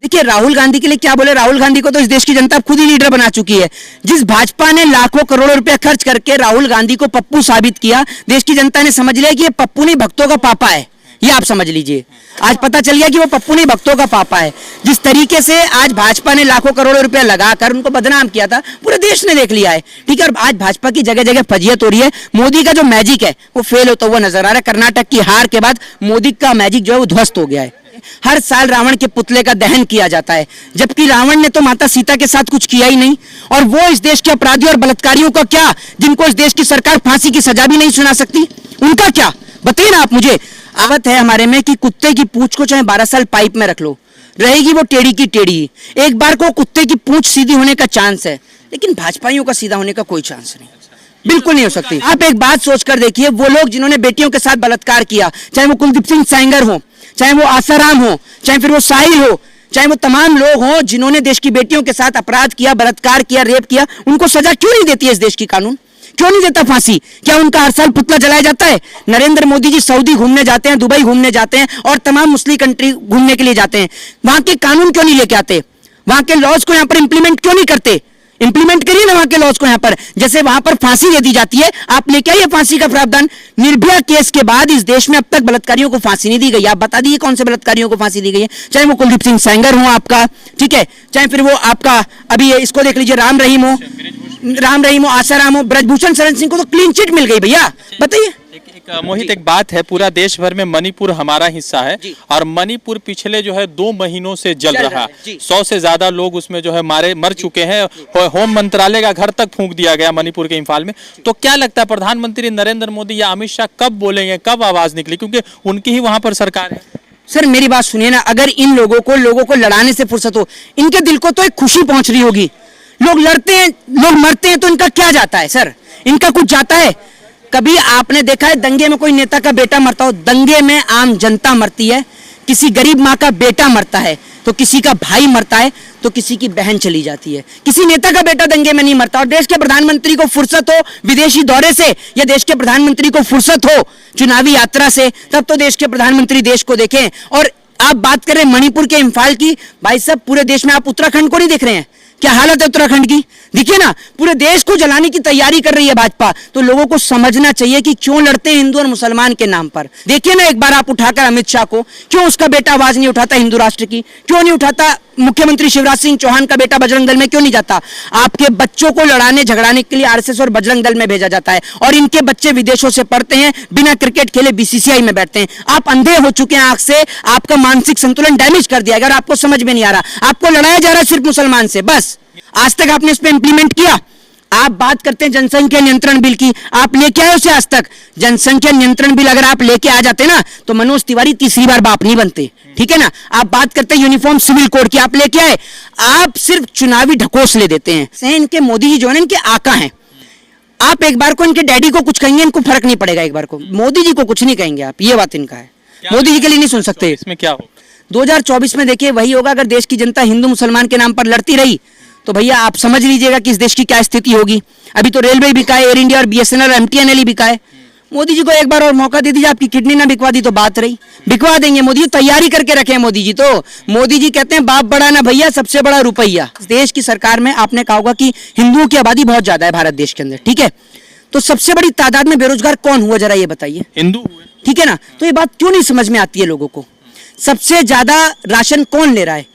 देखिए राहुल गांधी के लिए क्या बोले, राहुल गांधी को तो इस देश की जनता खुद ही लीडर बना चुकी है। जिस भाजपा ने लाखों करोड़ों रुपए खर्च करके राहुल गांधी को पप्पू साबित किया, देश की जनता ने समझ लिया कि ये पप्पू नहीं भक्तों का पापा है। ये आप समझ लीजिए, आज पता चल गया कि वो पप्पू नहीं भक्तों का पापा है। जिस तरीके से आज भाजपा ने लाखों करोड़ों रुपया लगाकर उनको बदनाम किया था, पूरे देश ने देख लिया है। ठीक है, और आज भाजपा की जगह जगह फजीयत हो रही है। मोदी का जो मैजिक है वो फेल होता हुआ नजर आ रहा है। कर्नाटक की हार के बाद मोदी का मैजिक जो है वो ध्वस्त हो गया है। हर साल रावण के पुतले का दहन किया जाता है, जबकि रावण ने तो माता सीता के साथ कुछ किया ही नहीं। और वो इस देश के अपराधियों और बलात्कारियों का क्या, जिनको इस देश की सरकार फांसी की सजा भी नहीं सुना सकती, उनका क्या बताइए ना आप मुझे। आवत है हमारे में कि कुत्ते की पूंछ को चाहे 12 साल पाइप में रख लो, रहेगी वो टेढ़ी की टेढ़ी। एक बार को कुत्ते की पूंछ सीधी होने का चांस है, लेकिन भाजपाइयों का सीधा होने का कोई चांस नहीं, बिल्कुल नहीं हो सकती। आप एक बात सोचकर देखिए, वो लोग जिन्होंने बेटियों के साथ बलात्कार किया, चाहे वो कुलदीप सिंह सेंगर हो, चाहे वो आसाराम हो, चाहे फिर वो साहिल हो, चाहे वो तमाम लोग हों जिन्होंने देश की बेटियों के साथ अपराध किया, बलात्कार किया, रेप किया, उनको सजा क्यों नहीं देती है इस देश की कानून? क्यों नहीं देता फांसी? क्या उनका हर साल पुतला जलाया जाता है? नरेंद्र मोदी जी सऊदी घूमने जाते हैं, दुबई घूमने जाते हैं और तमाम मुस्लिम कंट्री घूमने के लिए जाते हैं, वहां के कानून क्यों नहीं लेके आते? वहां के लॉज को यहाँ पर इंप्लीमेंट क्यों नहीं करते? इंप्लीमेंट करिए ना वहां के लॉज को यहाँ पर। जैसे वहां पर फांसी दे दी जाती है, आप लेके आइए फांसी का प्रावधान। निर्भया केस के बाद इस देश में अब तक बलात्कारियों को फांसी नहीं दी गई। आप बता दीजिए कौन से बलात्कारियों को फांसी दी गई है? चाहे वो कुलदीप सिंह सेंगर हो आपका, ठीक है, चाहे फिर वो आपका अभी इसको देख लीजिए राम रहीम हो, आसाराम हो, ब्रजभूषण शरण सिंह को तो क्लीन चिट मिल गई भैया। बताइए मोहित, एक बात है, पूरा देश भर में मणिपुर हमारा हिस्सा है और मणिपुर पिछले जो है 2 महीनों से जल रहा है। 100 से ज्यादा लोग उसमें जो है मर चुके हैं। होम मंत्रालय का घर तक फूंक दिया गया मणिपुर के इम्फाल में। तो क्या लगता है प्रधानमंत्री नरेंद्र मोदी या अमित शाह कब बोलेंगे, कब आवाज निकली, क्योंकि उनकी ही वहां पर सरकार है? सर मेरी बात सुनिए ना, अगर इन लोगों को लड़ाने से फुर्सत हो, इनके दिल को तो एक खुशी पहुंच रही होगी। लोग लड़ते हैं, लोग मरते हैं, तो इनका क्या जाता है सर? इनका कुछ जाता है? कभी आपने देखा है दंगे में कोई नेता का बेटा मरता हो? दंगे में आम जनता मरती है। किसी गरीब माँ का बेटा मरता है तो किसी का भाई मरता है तो किसी की बहन चली जाती है। किसी नेता का बेटा दंगे में नहीं मरता। और देश के प्रधानमंत्री को फुर्सत हो विदेशी दौरे से, या देश के प्रधानमंत्री को फुर्सत हो चुनावी यात्रा से, तब तो देश के प्रधानमंत्री देश को देखें। और आप बात करें मणिपुर के इम्फाल की, भाई साहब पूरे देश में आप उत्तराखंड को नहीं देख रहे हैं? क्या हालत है उत्तराखंड की? देखिए ना, पूरे देश को जलाने की तैयारी कर रही है भाजपा। तो लोगों को समझना चाहिए कि क्यों लड़ते हैं हिंदू और मुसलमान के नाम पर। देखिए ना एक बार आप उठाकर अमित शाह को, क्यों उसका बेटा आवाज नहीं उठाता हिंदू राष्ट्र की? क्यों नहीं उठाता मुख्यमंत्री शिवराज सिंह चौहान का बेटा बजरंग दल में क्यों नहीं जाता? आपके बच्चों को लड़ाने झगड़ाने के लिए आरएसएस और बजरंग दल में भेजा जाता है, और इनके बच्चे विदेशों से पढ़ते हैं, बिना क्रिकेट खेले बीसीसीआई में बैठते हैं। आप अंधे हो चुके हैं आंख से, आपका मानसिक संतुलन डैमेज कर दिया। अगर आपको समझ में नहीं आ रहा, आपको लड़ाया जा रहा है सिर्फ मुसलमान से, बस। आज तक आपने इस पे इंप्लीमेंट किया? आप बात करते हैं जनसंख्या नियंत्रण बिल की, आप लेके आए उसे आज तक? जनसंख्या नियंत्रण बिल अगर आप लेके आ जाते ना तो मनोज तिवारी तीसरी बार बाप नहीं बनते, ठीक है ना। आप बात करते हैं यूनिफॉर्म सिविल कोड की, आप लेके आए? आप सिर्फ चुनावी ढकोस ले देते हैं। इनके मोदी जी जो है इनके आका हैं। आप एक बार को इनके डैडी को कुछ कहेंगे, इनको फर्क नहीं पड़ेगा। एक बार को मोदी जी को कुछ नहीं कहेंगे आप, ये बात इनका है। मोदी जी के लिए नहीं सुन सकते। इसमें क्या हो 2024 में देखिए वही होगा। अगर देश की जनता हिंदू मुसलमान के नाम पर लड़ती रही तो भैया आप समझ लीजिएगा कि इस देश की क्या स्थिति होगी। अभी तो रेलवे बिका है, एयर इंडिया और बीएसएनएल और एमटीएनएल ही बिका है। मोदी जी को एक बार और मौका दे दीजिए, आपकी किडनी ना बिकवा दी तो बात रही। बिकवा देंगे मोदी जी, तैयारी करके रखे हैं मोदी जी। तो मोदी जी कहते हैं बाप बड़ा ना भैया, सबसे बड़ा रुपया। देश की सरकार में आपने कहा होगा कि हिंदुओं की आबादी बहुत ज्यादा है भारत देश के अंदर, ठीक है। तो सबसे बड़ी तादाद में बेरोजगार कौन हुआ, जरा ये बताइए? हिंदू, ठीक है ना। तो ये बात क्यों नहीं समझ में आती है लोगों को? सबसे ज्यादा राशन कौन ले रहा है?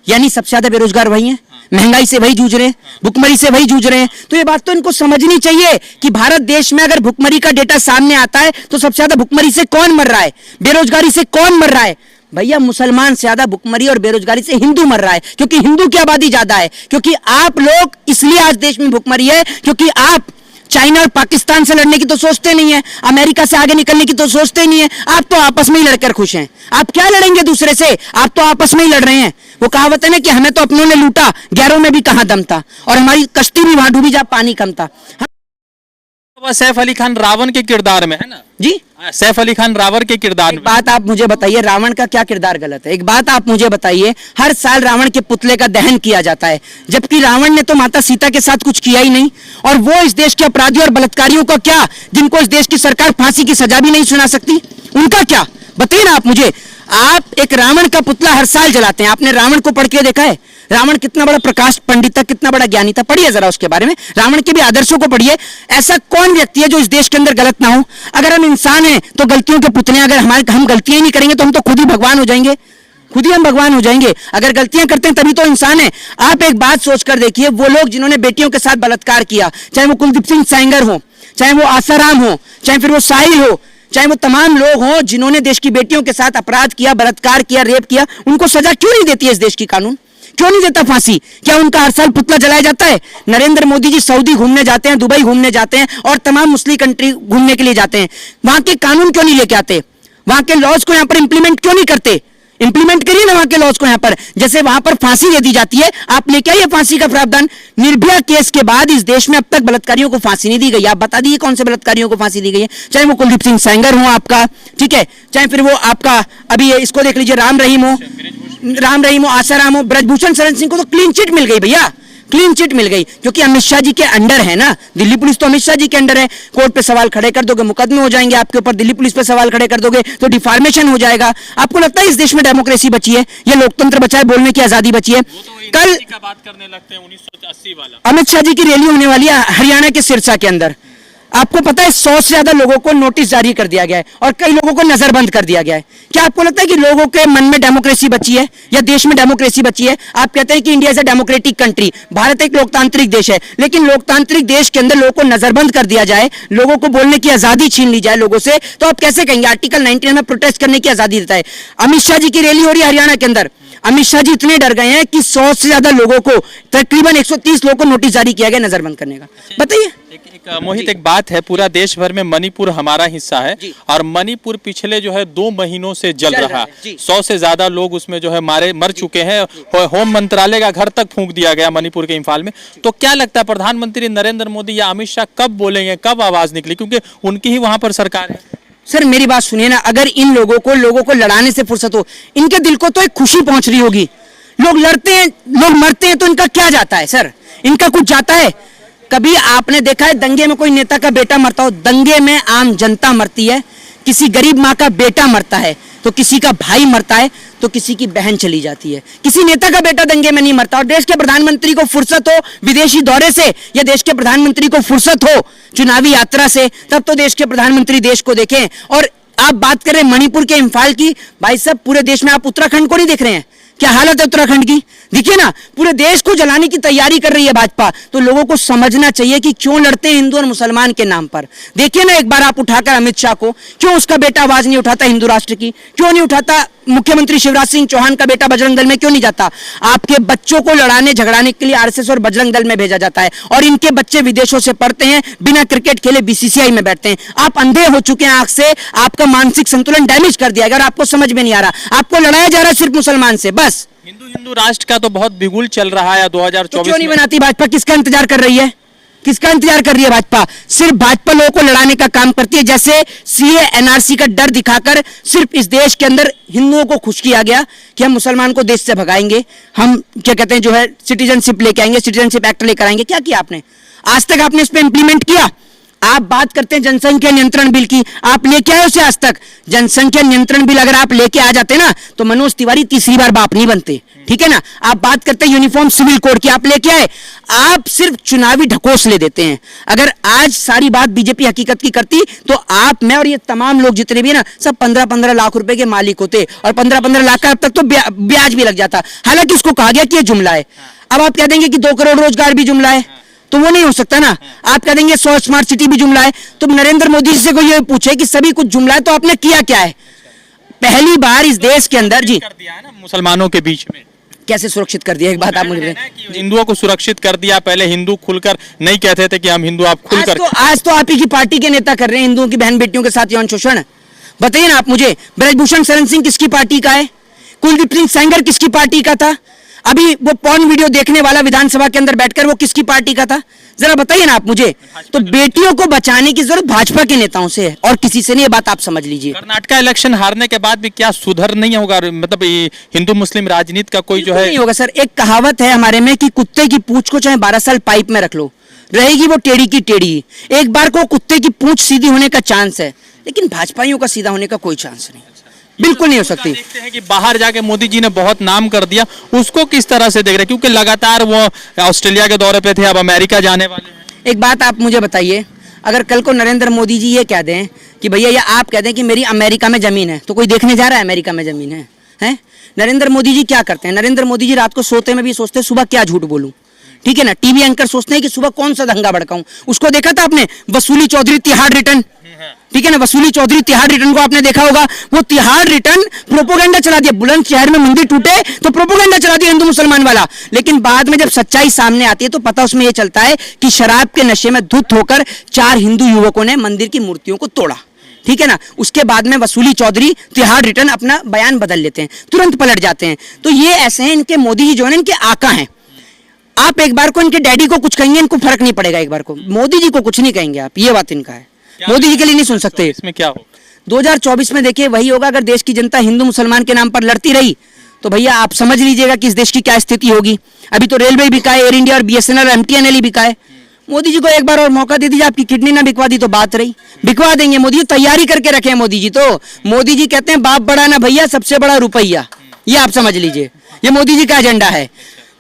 यानी सबसे ज्यादा बेरोजगार वही है, महंगाई से वही जूझ रहे हैं, भुखमरी से वही जूझ रहे हैं। तो ये बात तो इनको समझनी चाहिए कि भारत देश में अगर भुखमरी का डेटा सामने आता है तो सबसे ज्यादा भुखमरी से कौन मर रहा है, बेरोजगारी से कौन मर रहा है? भैया मुसलमान से ज्यादा भुखमरी और बेरोजगारी से हिंदू मर रहा है, क्योंकि हिंदू की आबादी ज्यादा है। क्योंकि आप लोग, इसलिए आज देश में भुखमरी है क्योंकि आप चाइना और पाकिस्तान से लड़ने की तो सोचते नहीं है, अमेरिका से आगे निकलने की तो सोचते नहीं है। आप तो आपस में ही लड़कर खुश हैं। आप क्या लड़ेंगे दूसरे से? आप तो आपस में ही लड़ रहे हैं। वो कहावत है ना कि हमें तो अपनों ने लूटा, गैरों में भी कहां दम था, और हमारी कश्ती भी वहां डूबी जहां पानी कम था। सैफ अली खान रावण के किरदार में है ना जी, सैफ अली खान रावण के किरदार में। बात आप मुझे बताइए, रावण का क्या किरदार गलत है? एक बात आप मुझे बताइए, हर साल रावण के पुतले का दहन किया जाता है, जबकि रावण ने तो माता सीता के साथ कुछ किया ही नहीं। और वो इस देश के अपराधियों और बलात्कारियों का क्या, जिनको इस देश की सरकार फांसी की सजा भी नहीं सुना सकती, उनका क्या बताइए ना आप मुझे। आप एक रावण का पुतला हर साल जलाते हैं। आपने रावण को पढ़ के देखा है? रावण कितना बड़ा प्रकाश पंडित था, कितना बड़ा ज्ञानी था। पढ़िए जरा उसके बारे में, रावण के भी आदर्शों को पढ़िए। ऐसा कौन व्यक्ति है जो इस देश के अंदर गलत ना हो? अगर हम इंसान हैं तो गलतियों के पुतले हैं। अगर हम गलतियां ही नहीं करेंगे तो हम तो खुद ही भगवान हो जाएंगे, खुद ही हम भगवान हो जाएंगे। अगर गलतियां करते हैं तभी तो इंसान है। आप एक बात सोचकर देखिए, वो लोग जिन्होंने बेटियों के साथ बलात्कार किया, चाहे वो कुलदीप सिंह सेंगर हो, चाहे वो आसाराम हो, चाहे फिर वो साहिल हो, चाहे वो तमाम लोग हों जिन्होंने देश की बेटियों के साथ अपराध किया, बलात्कार किया, रेप किया, उनको सजा क्यों नहीं देती है इस देश की कानून? क्यों नहीं देता फांसी? क्या उनका हर साल पुतला जलाया जाता है? नरेंद्र मोदी जी सऊदी घूमने जाते हैं, दुबई घूमने जाते हैं और तमाम मुस्लिम कंट्री घूमने के लिए जाते हैं। वहां के कानून क्यों नहीं लेके आते? वहां के लॉज को यहां पर इंप्लीमेंट क्यों नहीं करते? इंप्लीमेंट करिए ना वहां के लॉज को यहां पर। जैसे वहां पर फांसी दे दी जाती है, आप लेके आइए फांसी का प्रावधान। निर्भया केस के बाद इस देश में अब तक बलात्कारियों को फांसी नहीं दी गई। आप बता दीजिए कौन से बलात्कारियों को फांसी दी गई है? चाहे वो कुलदीप सिंह सेंगर हो आपका, ठीक है, चाहे फिर वो आपका अभी इसको देख लीजिए राम रहीम हो, आसाराम हो, ब्रजभूषण शरण सिंह को तो क्लीन चिट मिल गई भैया, क्लीन चिट मिल गई, क्योंकि अमित शाह जी के अंडर है ना। दिल्ली पुलिस तो अमित शाह जी के अंडर है। कोर्ट पे सवाल खड़े कर दोगे, मुकदमे हो जाएंगे आपके ऊपर। दिल्ली पुलिस पे सवाल खड़े कर दोगे तो डिफॉर्मेशन हो जाएगा। आपको लगता है इस देश में डेमोक्रेसी बची है? ये लोकतंत्र बचा है, बोलने की आजादी बची है? कल का बात करने लगते हैं 1980 वाला। अमित शाह जी की रैली होने वाली है हरियाणा के सिरसा के अंदर। आपको पता है 100 से ज्यादा लोगों को नोटिस जारी कर दिया गया है और कई लोगों को नजरबंद कर दिया गया है। क्या आपको लगता है कि लोगों के मन में डेमोक्रेसी बची है या देश में डेमोक्रेसी बची है? आप कहते हैं कि India is a democratic country, Bharat एक लोकतांत्रिक देश है, लेकिन लोकतांत्रिक देश के अंदर लोगों को नजरबंद कर दिया जाए, लोगों को बोलने की आजादी छीन ली जाए लोगों से, तो आप कैसे कहेंगे? आर्टिकल 19 में प्रोटेस्ट करने की आजादी देता है। अमित शाह जी की रैली हो रही है हरियाणा के अंदर। अमित शाह जी इतने डर गए हैं कि 100 से ज्यादा लोगों को, तकरीबन 130 लोगों को नोटिस जारी किया गया नजरबंद करने का। बताइए मोहित, एक बात है, पूरा देश भर में मणिपुर हमारा हिस्सा है और मणिपुर पिछले जो है 2 महीनों से जल रहा है। 100 से ज्यादा लोग उसमें जो है मर चुके हैं। होम मंत्रालय का घर तक फूंक दिया गया मणिपुर के इम्फाल में। तो क्या लगता है प्रधानमंत्री नरेंद्र मोदी या अमित शाह कब बोलेंगे, कब आवाज निकली, क्योंकि उनकी ही वहां पर सरकार है? सर मेरी बात सुनिए ना, अगर इन लोगों को लड़ाने से फुर्सत हो, इनके दिल को तो एक खुशी पहुंच रही होगी। लोग लड़ते हैं, लोग मरते हैं, तो इनका क्या जाता है सर? इनका कुछ जाता है? कभी आपने देखा है दंगे में कोई नेता का बेटा मरता हो? दंगे में आम जनता मरती है। किसी गरीब माँ का बेटा मरता है तो किसी का भाई मरता है तो किसी की बहन चली जाती है। किसी नेता का बेटा दंगे में नहीं मरता। और देश के प्रधानमंत्री को फुर्सत हो विदेशी दौरे से, या देश के प्रधानमंत्री को फुर्सत हो चुनावी यात्रा से, तब तो देश के प्रधानमंत्री देश को देखें। और आप बात कर रहे हैं मणिपुर के इम्फाल की, भाई साहब पूरे देश में आप उत्तराखंड को नहीं देख रहे हैं? क्या हालत है उत्तराखंड की? देखिए ना, पूरे देश को जलाने की तैयारी कर रही है भाजपा। तो लोगों को समझना चाहिए कि क्यों लड़ते हैं हिंदू और मुसलमान के नाम पर। देखिए ना एक बार आप उठाकर अमित शाह को, क्यों उसका बेटा आवाज नहीं उठाता हिंदू राष्ट्र की? क्यों नहीं उठाता मुख्यमंत्री शिवराज सिंह चौहान का बेटा बजरंग दल में क्यों नहीं जाता? आपके बच्चों को लड़ाने झगड़ाने के लिए आरएसएस और बजरंग दल में भेजा जाता है और इनके बच्चे विदेशों से पढ़ते हैं, बिना क्रिकेट खेले बीसीसीआई में बैठते हैं। आप अंधे हो चुके हैं आंख से, आपका मानसिक संतुलन डैमेज कर दिया गया और आपको समझ में नहीं आ रहा। आपको लड़ाया जा रहा है सिर्फ मुसलमान से, बस। हिंदू राष्ट्र का तो बहुत बिगुल चल रहा है 2024 तो क्यों नहीं बनाती भाजपा? किसका इंतजार कर रही है? किसका इंतजार कर रही है भाजपा? सिर्फ भाजपा लोगों को लड़ाने का काम करती है। जैसे सीए एनआरसी का डर दिखाकर सिर्फ इस देश के अंदर हिंदुओं को खुश किया गया कि हम मुसलमान को देश से भगाएंगे, हम क्या कहते हैं जो है सिटीजनशिप लेके आएंगे, सिटीजनशिप एक्ट लेकर आएंगे। क्या किया आपने? आज तक आपने इस पे इंप्लीमेंट किया? आप बात करते हैं जनसंख्या नियंत्रण बिल की, आप लेके आए उसे आज तक? जनसंख्या नियंत्रण बिल अगर आप लेके आ जाते ना तो मनोज तिवारी तीसरी बार बाप नहीं बनते, ठीक है ना। आप बात करते हैं यूनिफॉर्म सिविल कोड की, आप लेके आए। आप सिर्फ चुनावी ढकोस ले देते हैं। अगर आज सारी बात बीजेपी हकीकत की करती तो आप, मैं और ये तमाम लोग जितने भी है ना, सब 15-15 लाख रुपए के मालिक होते और 15-15 लाख का अब तक तो ब्याज भी लग जाता। हालांकि उसको कहा गया कि ये जुमला है। अब आप कह देंगे कि 2 करोड़ रोजगार भी जुमला है, तो वो नहीं हो सकता ना। आप कह देंगे 100 स्मार्ट सिटी भी जुमला है। तो नरेंद्र मोदी जी से कोई ये पूछे कि सभी कुछ जुमला है तो आपने किया क्या है? पहली बार इस देश के अंदर जी कर दिया है ना मुसलमानों के बीच में। कैसे सुरक्षित कर दिया? एक बात आप मुझे, हिंदुओं को सुरक्षित कर दिया। पहले हिंदू खुलकर नहीं कहते थे कि हम हिंदू, आप खुलकर। आज तो आप ही की पार्टी के नेता कर रहे हैं हिंदुओं की बहन बेटियों के साथ यौन शोषण। बताइए ना आप मुझे, ब्रजभूषण शरण सिंह किसकी पार्टी का है? कुलदीप सिंह सेंगर किसकी पार्टी का था? अभी वो पॉर्न वीडियो देखने वाला विधानसभा के अंदर बैठकर वो किसकी पार्टी का था? जरा बताइए ना आप मुझे। तो बेटियों को बचाने की जरूरत भाजपा के नेताओं से है और किसी से नहीं। ये बात आप समझ लीजिए। कर्नाटका इलेक्शन हारने के बाद भी क्या सुधर नहीं होगा? मतलब हिंदू मुस्लिम राजनीति का कोई जो है नहीं होगा सर। एक कहावत है हमारे में कि कुत्ते की पूंछ को चाहे 12 साल पाइप में रख लो, रहेगी वो टेढ़ी की टेढ़ी। एक बार को कुत्ते की पूंछ सीधी होने का चांस है, लेकिन भाजपाइयों का सीधा होने का कोई चांस नहीं। बिल्कुल नहीं हो सकती। देखते हैं कि बाहर जाके मोदी जी ने बहुत नाम कर दिया, उसको किस तरह से देख रहे हैं, क्योंकि लगातार वो ऑस्ट्रेलिया के दौरे पे थे, अब अमेरिका जाने वाले हैं। एक बात आप मुझे बताइए, अगर कल को नरेंद्र मोदी जी ये कह दें कि भैया या आप कह दें कि मेरी अमेरिका में जमीन है, तो कोई देखने जा रहा है अमेरिका में जमीन है? हैं? नरेंद्र मोदी जी क्या करते हैं? नरेंद्र मोदी जी रात को सोते में भी सोचते हैं सुबह क्या झूठ बोलूं, ठीक है ना। टीवी एंकर सोचते हैं कि सुबह कौन सा दंगा भड़काऊं। उसको देखा था आपने, वसूली चौधरी तिहाड़ रिटर्न, ठीक है ना, वसूली चौधरी तिहाड़ रिटर्न को आपने देखा होगा। वो तिहाड़ रिटर्न प्रोपोगंडा चला दिया, बुलंदशहर में मंदिर टूटे तो प्रोपोगंडा चला दिया हिंदू मुसलमान वाला। लेकिन बाद में जब सच्चाई सामने आती है तो पता उसमें यह चलता है कि शराब के नशे में धुत होकर 4 हिंदू युवकों ने मंदिर की मूर्तियों को तोड़ा, ठीक है ना। उसके बाद में वसूली चौधरी तिहाड़ रिटर्न अपना बयान बदल लेते हैं, तुरंत पलट जाते हैं। तो ये ऐसे हैं, इनके मोदी जी जो है इनके आका हैं। आप एक बार को इनके डैडी को कुछ कहेंगे, इनको फर्क नहीं पड़ेगा। एक बार को मोदी जी को कुछ नहीं कहेंगे आप, ये बात इनका है। मोदी जी के लिए नहीं सुन सकते। इसमें क्या हो 2024 में देखिए वही होगा। अगर देश की जनता हिंदू मुसलमान के नाम पर लड़ती रही तो भैया आप समझ लीजिएगा कि इस देश की क्या स्थिति होगी। अभी तो रेलवे बिका है, एयर इंडिया और BSNL और MTNL ही बिका है। मोदी जी को एक बार और मौका दे दीजिए, आपकी किडनी ना बिकवा दी तो बात रही, बिकवा देंगे। मोदी जी तैयारी करके रखे हैं। मोदी जी मोदी जी कहते हैं बाप बड़ा ना भैया, सबसे बड़ा रुपया, ये आप समझ लीजिए, ये मोदी जी का एजेंडा है।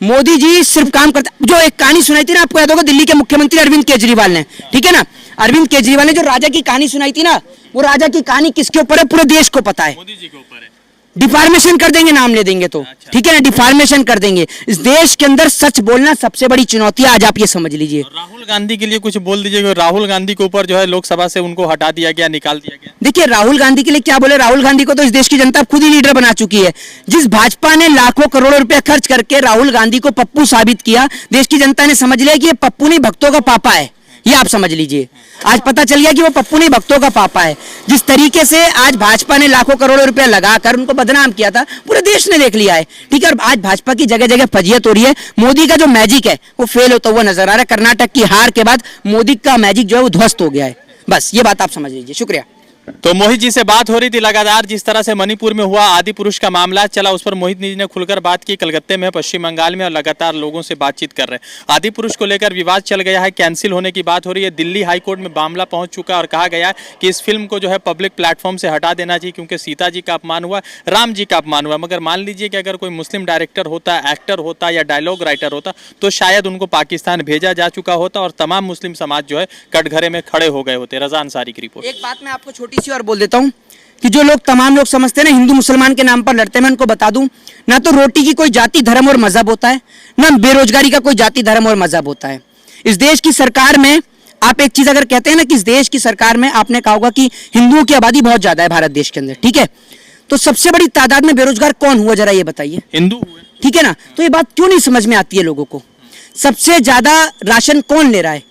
मोदी जी सिर्फ काम करते, जो एक कहानी सुनाई थी ना, आपको याद होगा, दिल्ली के मुख्यमंत्री अरविंद केजरीवाल ने, ठीक है ना, अरविंद केजरीवाल ने जो राजा की कहानी सुनाई थी ना, वो राजा की कहानी किसके ऊपर है? पूरे देश को पता है। मोदी जी के ऊपर है। डिफॉर्मेशन कर देंगे नाम ले देंगे तो, ठीक है ना, डिफॉर्मेशन कर देंगे। इस देश के अंदर सच बोलना सबसे बड़ी चुनौती है, आज आप ये समझ लीजिए। राहुल गांधी के लिए कुछ बोल दीजिए। राहुल गांधी के ऊपर जो है लोकसभा से उनको हटा दिया गया, निकाल दिया गया। देखिए राहुल गांधी के लिए क्या बोले, राहुल गांधी को तो इस देश की जनता खुद ही लीडर बना चुकी है। जिस भाजपा ने लाखों करोड़ों रुपए खर्च करके राहुल गांधी को पप्पू साबित किया, देश की जनता ने समझ लिया कि ये पप्पू नहीं भक्तों का पापा है। ये आप समझ लीजिए, आज पता चल गया कि वो पप्पू नहीं भक्तों का पापा है। जिस तरीके से आज भाजपा ने लाखों करोड़ों रुपए लगाकर उनको बदनाम किया था, पूरे देश ने देख लिया है, ठीक है। और आज भाजपा की जगह जगह फजीयत हो रही है। मोदी का जो मैजिक है वो फेल होता हुआ नजर आ रहा है। कर्नाटक की हार के बाद मोदी का मैजिक जो है वो ध्वस्त हो गया है। बस ये बात आप समझ लीजिए। शुक्रिया। तो मोहित जी से बात हो रही थी। लगातार जिस तरह से मणिपुर में हुआ आदि पुरुष का मामला चला, उस पर मोहित जी ने खुलकर बात की। कलकत्ते में, पश्चिम बंगाल में, और लगातार लोगों से बातचीत कर रहे हैं। आदि पुरुष को लेकर विवाद चल गया है, कैंसिल होने की बात हो रही है। दिल्ली हाई कोर्ट में मामला पहुंच चुका है और कहा गया है कि इस फिल्म को जो है पब्लिक प्लेटफॉर्म से हटा देना चाहिए, क्योंकि सीता जी का अपमान हुआ, राम जी का अपमान हुआ। मगर मान लीजिए कि अगर कोई मुस्लिम डायरेक्टर होता, एक्टर होता या डायलॉग राइटर होता तो शायद उनको पाकिस्तान भेजा जा चुका होता और तमाम मुस्लिम समाज जो है कटघरे में खड़े हो गए होते। रजा अंसारी की रिपोर्ट। एक बात मैं आपको छोटी सी और बोल देता हूँ कि जो लोग, तमाम लोग समझते हैं ना हिंदू मुसलमान के नाम पर लड़ते हैं, मैं उनको बता दूं, ना तो रोटी की कोई जाति धर्म और मजहब होता है, ना बेरोजगारी का कोई जाति धर्म और मजहब होता है। इस देश की सरकार में आप एक चीज अगर कहते हैं ना कि इस देश की सरकार में आपने कहा होगा कि हिंदुओं की आबादी बहुत ज्यादा है भारत देश के अंदर, ठीक है, तो सबसे बड़ी तादाद में बेरोजगार कौन हुआ, जरा ये बताइए? हिंदू हुए, ठीक है ना। तो ये बात क्यों नहीं समझ में आती है लोगों को? सबसे ज्यादा राशन कौन ले रहा है?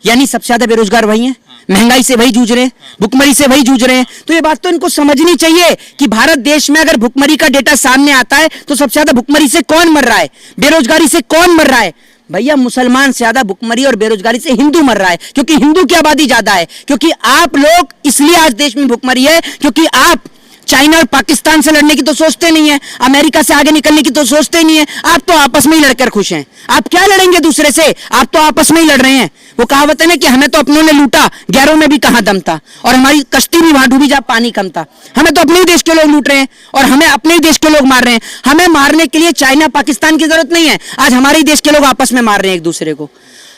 यानी सबसे ज्यादा बेरोजगार वही है, महंगाई से वही जूझ रहे हैं, भुखमरी से वही जूझ रहे हैं। तो ये बात तो इनको समझनी चाहिए कि भारत देश में अगर भुखमरी का डेटा सामने आता है तो सबसे ज्यादा भुखमरी से कौन मर रहा है, बेरोजगारी से कौन मर रहा है? भैया मुसलमान से ज्यादा भुखमरी और बेरोजगारी से हिंदू मर रहा है, क्योंकि हिंदू की आबादी ज्यादा है। क्योंकि आप लोग, इसलिए आज देश में भुखमरी है क्योंकि आप चाइना और पाकिस्तान से लड़ने की तो सोचते नहीं है, अमेरिका से आगे निकलने की तो सोचते नहीं है। आप तो आपस में ही लड़कर खुश हैं। आप क्या लड़ेंगे दूसरे से? आप तो आपस में ही लड़ रहे हैं। वो कहावत है ना कि हमें तो अपनों ने लूटा, गैरों में भी कहां दम था, और हमारी कश्ती भी वहां डूबी जहां पानी कम था। हमें तो अपने ही देश के लोग लूट रहे हैं और हमें अपने ही देश के लोग मार रहे हैं। हमें मारने के लिए चाइना पाकिस्तान की जरूरत नहीं है। आज हमारे ही देश के लोग आपस में मार रहे हैं एक दूसरे को।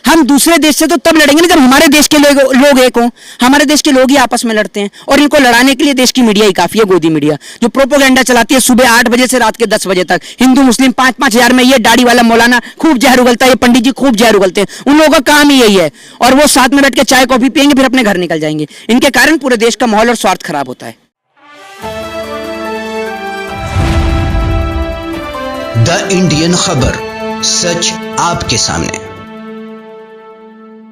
हम दूसरे देश से तो तब लड़ेंगे ना जब हमारे देश के लोग एक हों। हमारे देश के लोग ही आपस में लड़ते हैं, और इनको लड़ाने के लिए देश की मीडिया ही काफी है, गोदी मीडिया, जो प्रोपोगेंडा चलाती है सुबह 8 बजे से रात के 10 बजे तक। हिंदू मुस्लिम 5-5 हजार में, ये दाढ़ी वाला मौलाना खूब जहर उगलता है, ये पंडित जी खूब जहर उगलते हैं। उन लोगों का काम ही यही है, और वो साथ में बैठ के चाय कॉफी पियेंगे, फिर अपने घर निकल जाएंगे। इनके कारण पूरे देश का माहौल और स्वार्थ खराब होता है। द इंडियन खबर, सच आपके सामने।